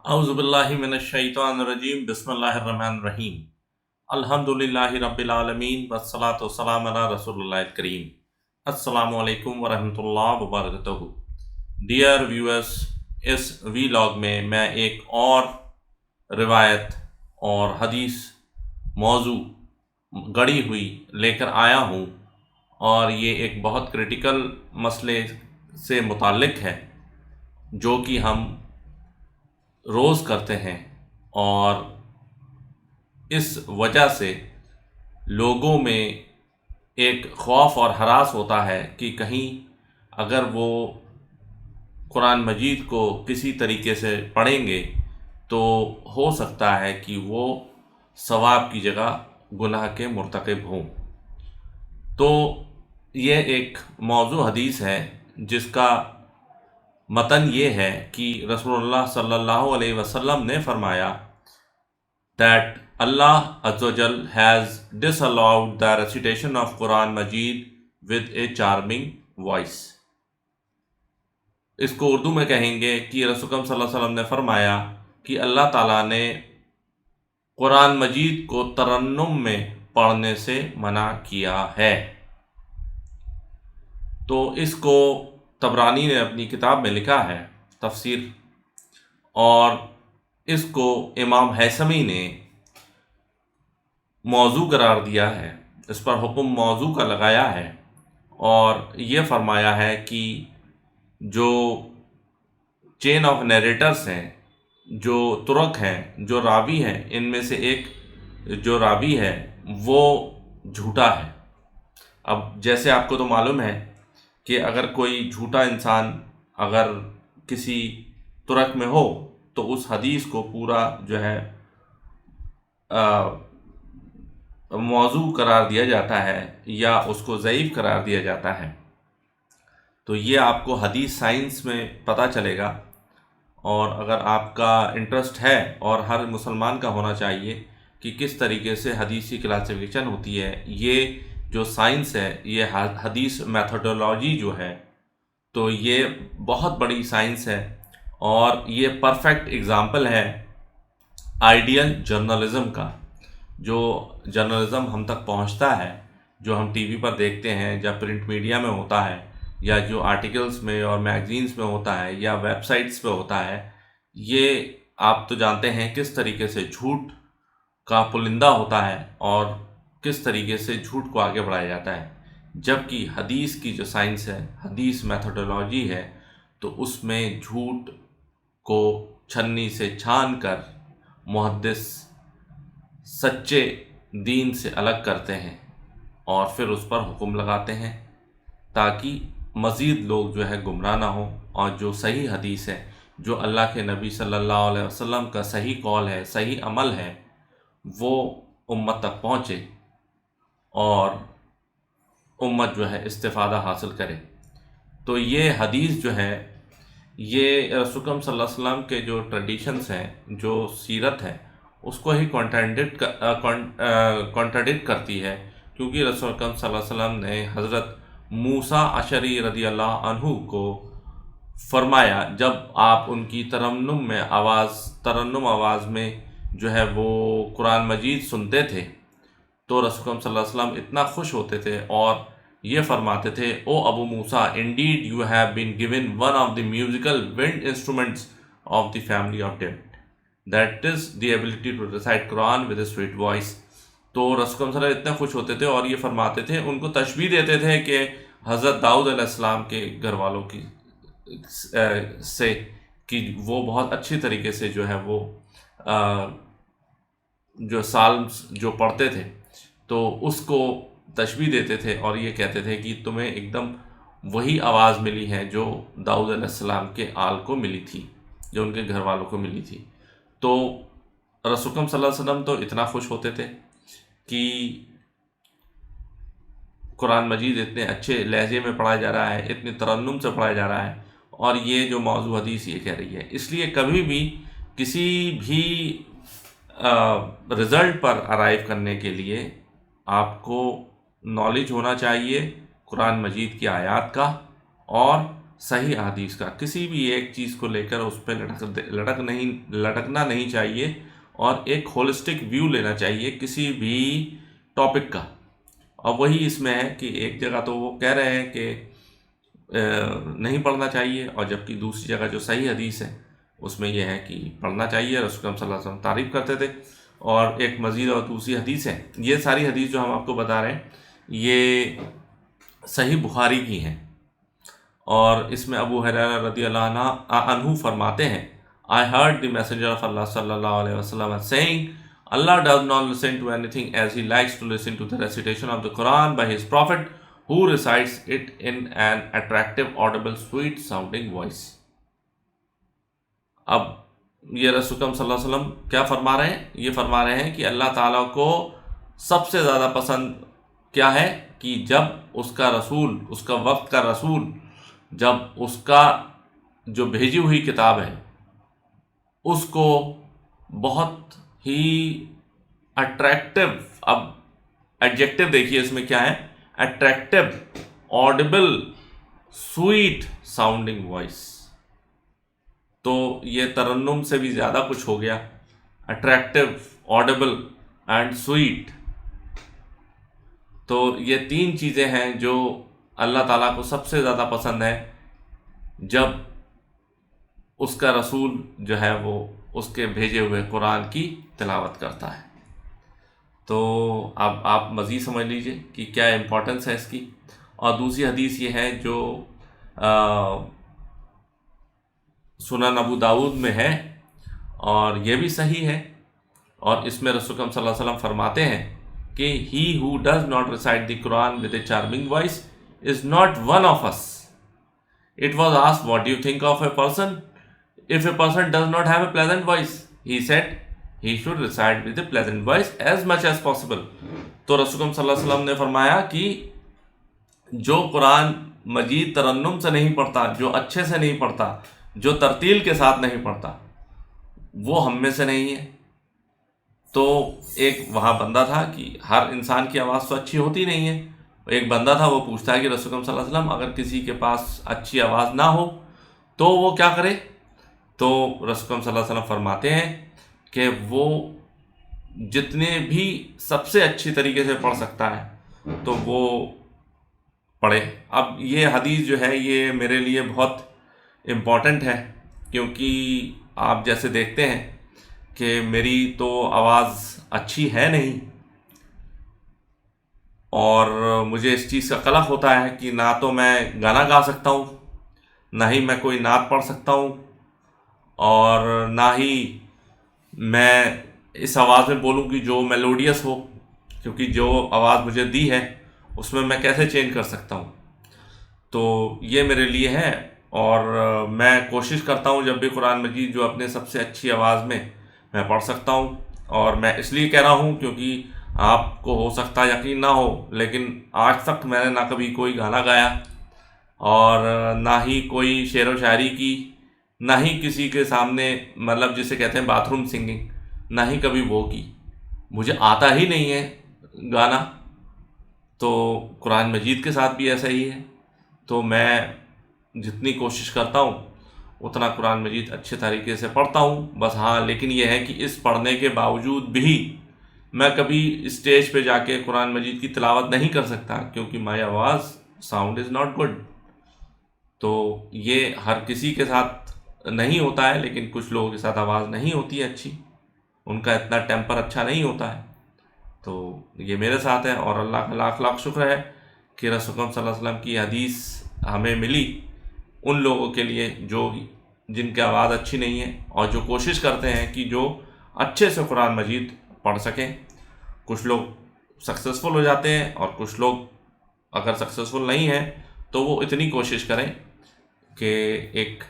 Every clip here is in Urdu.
اعوذ باللہ من الشیطان الرجیم بسم اللہ الرحمن الرحیم الحمدللہ رب العالمین والصلاة والسلام علی رسول اللہ الکریم۔ السلام علیکم ورحمۃ اللہ وبرکاتہ۔ ڈیئر ویورز، اس ویلاگ میں ایک اور روایت اور حدیث موضوع گڑی ہوئی لے کر آیا ہوں، اور یہ ایک بہت کریٹیکل مسئلے سے متعلق ہے جو کہ ہم روز کرتے ہیں، اور اس وجہ سے لوگوں میں ایک خوف اور ہراس ہوتا ہے کہ کہیں اگر وہ قرآن مجید کو کسی طریقے سے پڑھیں گے تو ہو سکتا ہے کہ وہ ثواب کی جگہ گناہ کے مرتکب ہوں۔ تو یہ ایک موضوع حدیث ہے جس کا متن یہ ہے کہ رسول اللہ صلی اللہ علیہ وسلم نے فرمایا that Allah Azza wa Jal has disallowed the recitation of Quran Majid with a charming voice۔ اس کو اردو میں کہیں گے کہ رسول اللہ صلی اللہ علیہ وسلم نے فرمایا کہ اللہ تعالیٰ نے قرآن مجید کو ترنم میں پڑھنے سے منع کیا ہے۔ تو اس کو طبرانی نے اپنی کتاب میں لکھا ہے تفسیر، اور اس کو امام حیثمی نے موضوع قرار دیا ہے، اس پر حکم موضوع کا لگایا ہے، اور یہ فرمایا ہے کہ جو چین آف نیریٹرز ہیں، جو ترک ہیں، جو راوی ہیں، ان میں سے ایک جو راوی ہے وہ جھوٹا ہے۔ اب جیسے آپ کو تو معلوم ہے کہ اگر کوئی جھوٹا انسان اگر کسی ترک میں ہو تو اس حدیث کو پورا جو ہے موضوع قرار دیا جاتا ہے یا اس کو ضعیف قرار دیا جاتا ہے۔ تو یہ آپ کو حدیث سائنس میں پتہ چلے گا، اور اگر آپ کا انٹرسٹ ہے، اور ہر مسلمان کا ہونا چاہیے کہ کس طریقے سے حدیث کی کلاسیفیکیشن ہوتی ہے، یہ جو سائنس ہے، یہ حدیث میتھڈولوجی جو ہے، تو یہ بہت بڑی سائنس ہے، اور یہ پرفیکٹ اگزامپل ہے آئیڈیل جرنلزم کا۔ جو جرنلزم ہم تک پہنچتا ہے، جو ہم ٹی وی پر دیکھتے ہیں، یا پرنٹ میڈیا میں ہوتا ہے، یا جو آرٹیکلز میں اور میگزینز میں ہوتا ہے، یا ویب سائٹس پہ ہوتا ہے، یہ آپ تو جانتے ہیں کس طریقے سے جھوٹ کا پلندہ ہوتا ہے اور کس طریقے سے جھوٹ کو آگے بڑھایا جاتا ہے۔ جبکہ حدیث کی جو سائنس ہے، حدیث میتھڈولوجی ہے، تو اس میں جھوٹ کو چھنی سے چھان کر محدث سچے دین سے الگ کرتے ہیں، اور پھر اس پر حکم لگاتے ہیں تاکہ مزید لوگ جو ہے گمراہ نہ ہوں، اور جو صحیح حدیث ہے، جو اللہ کے نبی صلی اللہ علیہ وسلم کا صحیح قول ہے، صحیح عمل ہے، وہ امت تک پہنچے اور امت جو ہے استفادہ حاصل کرے۔ تو یہ حدیث جو ہے، یہ رسول اکرم صلی اللہ علیہ وسلم کے جو ٹریڈیشنز ہیں، جو سیرت ہے، اس کو ہی کانٹرڈکٹ کرتی ہے، کیونکہ رسول اکرم صلی اللہ علیہ وسلم نے حضرت موسیٰ اشعری رضی اللہ عنہ کو فرمایا، جب آپ ان کی ترنم آواز میں جو ہے وہ قرآن مجید سنتے تھے، تو رسول اکرم صلی اللہ علیہ وسلم اتنا خوش ہوتے تھے اور یہ فرماتے تھے، او ابو موسیٰ، indeed you have been given one of the musical wind instruments of the family of David, that is the ability to recite Quran with a sweet voice۔ تو رسول اکرم صلی اللہ علیہ وسلم اتنے خوش ہوتے تھے اور یہ فرماتے تھے، ان کو تشبیہ دیتے تھے کہ حضرت داؤد علیہ السلام کے گھر والوں کی سے کہ وہ بہت اچھی طریقے سے جو ہے وہ جو سالمز جو پڑھتے تھے، تو اس کو تشبیہ دیتے تھے، اور یہ کہتے تھے کہ تمہیں ایک دم وہی آواز ملی ہے جو داؤد علیہ السلام کے آل کو ملی تھی، جو ان کے گھر والوں کو ملی تھی۔ تو رسول اکرم صلی اللہ علیہ وسلم تو اتنا خوش ہوتے تھے کہ قرآن مجید اتنے اچھے لہجے میں پڑھایا جا رہا ہے، اتنے ترنم سے پڑھایا جا رہا ہے، اور یہ جو موضوع حدیث یہ کہہ رہی ہے۔ اس لیے کبھی بھی کسی بھی رزلٹ پر ارائیو کرنے کے لیے آپ کو نالج ہونا چاہیے قرآن مجید کی آیات کا، اور صحیح حدیث کا، کسی بھی ایک چیز کو لے کر اس پہ لٹکنا نہیں چاہیے، اور ایک ہولسٹک ویو لینا چاہیے کسی بھی ٹاپک کا۔ اور وہی اس میں ہے کہ ایک جگہ تو وہ کہہ رہے ہیں کہ نہیں پڑھنا چاہیے، اور جبکہ دوسری جگہ جو صحیح حدیث ہے اس میں یہ ہے کہ پڑھنا چاہیے، رسول اللہ صلی اللہ علیہ وسلم تعریف کرتے تھے۔ اور ایک مزید اور دوسری حدیث ہے، یہ ساری حدیث جو ہم آپ کو بتا رہے ہیں یہ صحیح بخاری کی ہیں، اور اس میں ابو ہریرہ رضی اللہ عنہ فرماتے ہیں I heard the messenger of Allah sallallahu alaihi wasallam saying, Allah does not listen to anything as he likes to listen to the recitation of the Quran by his prophet who recites it in an attractive, audible, sweet sounding voice. اب یہ رسول صلی اللہ علیہ وسلم کیا فرما رہے ہیں؟ یہ فرما رہے ہیں کہ اللہ تعالیٰ کو سب سے زیادہ پسند کیا ہے کہ جب اس کا رسول، اس کا وقت کا رسول، جب اس کا جو بھیجی ہوئی کتاب ہے اس کو بہت ہی اٹریکٹیو، اب ایڈجیکٹیو دیکھیے اس میں کیا ہے، attractive, audible, sweet sounding voice, تو یہ ترنم سے بھی زیادہ کچھ ہو گیا، اٹریکٹیو، آڈیبل اینڈ سویٹ۔ تو یہ تین چیزیں ہیں جو اللہ تعالیٰ کو سب سے زیادہ پسند ہے جب اس کا رسول جو ہے وہ اس کے بھیجے ہوئے قرآن کی تلاوت کرتا ہے۔ تو اب آپ مزید سمجھ لیجئے کہ کیا امپورٹنس ہے اس کی۔ اور دوسری حدیث یہ ہے جو سنن ابو داؤد میں ہے، اور یہ بھی صحیح ہے، اور اس میں رسول اللہ صلی اللہ علیہ وسلم فرماتے ہیں کہ he who does not recite the Quran with a charming voice is not one of us. It was asked, what do you think of a person if a person does not have a pleasant voice? He said he should recite with a pleasant voice as much as possible. تو رسول صلی اللہ علیہ وسلم نے فرمایا کہ جو قرآن مجید ترنم سے نہیں پڑھتا، جو اچھے سے نہیں پڑھتا، جو ترتیل کے ساتھ نہیں پڑھتا، وہ ہم میں سے نہیں ہے۔ تو ایک وہاں بندہ تھا کہ ہر انسان کی آواز تو اچھی ہوتی نہیں ہے، ایک بندہ تھا وہ پوچھتا ہے کہ رسول اللہ صلی اللہ علیہ وسلم اگر کسی کے پاس اچھی آواز نہ ہو تو وہ کیا کرے؟ تو رسول اللہ صلی اللہ علیہ وسلم فرماتے ہیں کہ وہ جتنے بھی سب سے اچھی طریقے سے پڑھ سکتا ہے تو وہ پڑھے۔ اب یہ حدیث جو ہے یہ میرے لیے بہت امپورٹنٹ ہے، کیونکہ آپ جیسے دیکھتے ہیں کہ میری تو آواز اچھی ہے نہیں، اور مجھے اس چیز کا قلق ہوتا ہے کہ نہ تو میں گانا گا سکتا ہوں، نہ ہی میں کوئی نعت پڑھ سکتا ہوں، اور نہ ہی میں اس آواز میں بولوں کہ جو میلوڈیس ہو، کیونکہ جو آواز مجھے دی ہے اس میں کیسے چینج کر سکتا ہوں۔ تو یہ میرے لیے ہے، اور میں کوشش کرتا ہوں جب بھی قرآن مجید جو اپنے سب سے اچھی آواز میں پڑھ سکتا ہوں، اور میں اس لیے کہہ رہا ہوں کیونکہ آپ کو ہو سکتا ہے یقین نہ ہو، لیکن آج تک میں نے نہ کبھی کوئی گانا گایا، اور نہ ہی کوئی شعر و شاعری کی، نہ ہی کسی کے سامنے مطلب جسے کہتے ہیں باتھ روم سنگنگ، نہ ہی کبھی وہ کی، مجھے آتا ہی نہیں ہے گانا۔ تو قرآن مجید کے ساتھ بھی ایسا ہی ہے، تو میں جتنی کوشش کرتا ہوں اتنا قرآن مجید اچھے طریقے سے پڑھتا ہوں، بس ہاں لیکن یہ ہے کہ اس پڑھنے کے باوجود بھی میں کبھی اسٹیج پہ جا کے قرآن مجید کی تلاوت نہیں کر سکتا، کیونکہ مائی آواز ساؤنڈ از ناٹ گڈ۔ تو یہ ہر کسی کے ساتھ نہیں ہوتا ہے، لیکن کچھ لوگوں کے ساتھ آواز نہیں ہوتی ہے اچھی، ان کا اتنا ٹیمپر اچھا نہیں ہوتا ہے۔ تو یہ میرے ساتھ ہے، اور اللہ کا لاکھ لاکھ شکر ہے کہ رسول اللہ صلی اللہ علیہ وسلم کی حدیث ہمیں ملی ان لوگوں کے لیے جن کی آواز اچھی نہیں ہے، اور جو کوشش کرتے ہیں کہ جو اچھے سے قرآن مجید پڑھ سکیں۔ کچھ لوگ سکسیزفل ہو جاتے ہیں، اور کچھ لوگ اگر سکسیزفل نہیں ہیں تو وہ اتنی کوشش کریں کہ ایک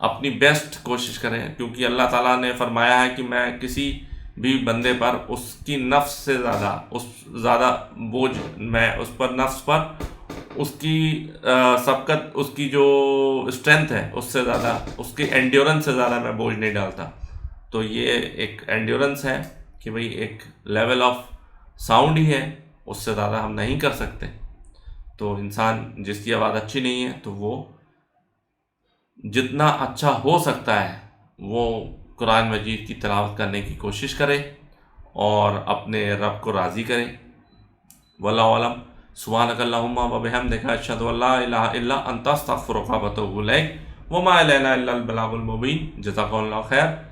اپنی بیسٹ کوشش کریں، کیونکہ اللہ تعالیٰ نے فرمایا ہے کہ میں کسی بھی بندے پر اس کی نفس سے زیادہ بوجھ، میں اس پر نفس پر اس کی سبقت، اس کی جو اسٹرینتھ ہے اس سے زیادہ، اس کی انڈیورنس سے زیادہ میں بوجھ نہیں ڈالتا۔ تو یہ ایک انڈیورنس ہے کہ بھئی ایک لیول آف ساؤنڈ ہی ہے، اس سے زیادہ ہم نہیں کر سکتے۔ تو انسان جس کی آواز اچھی نہیں ہے تو وہ جتنا اچھا ہو سکتا ہے وہ قرآن مجید کی تلاوت کرنے کی کوشش کرے اور اپنے رب کو راضی کرے۔ واللہ علم۔ سبحانک اللہم و بحمدک، اشہد ان لا الہ الا انت، استغفرک و اتوب الیک، وما علینا الا البلاغ المبین۔ جزاکم اللہ خیر۔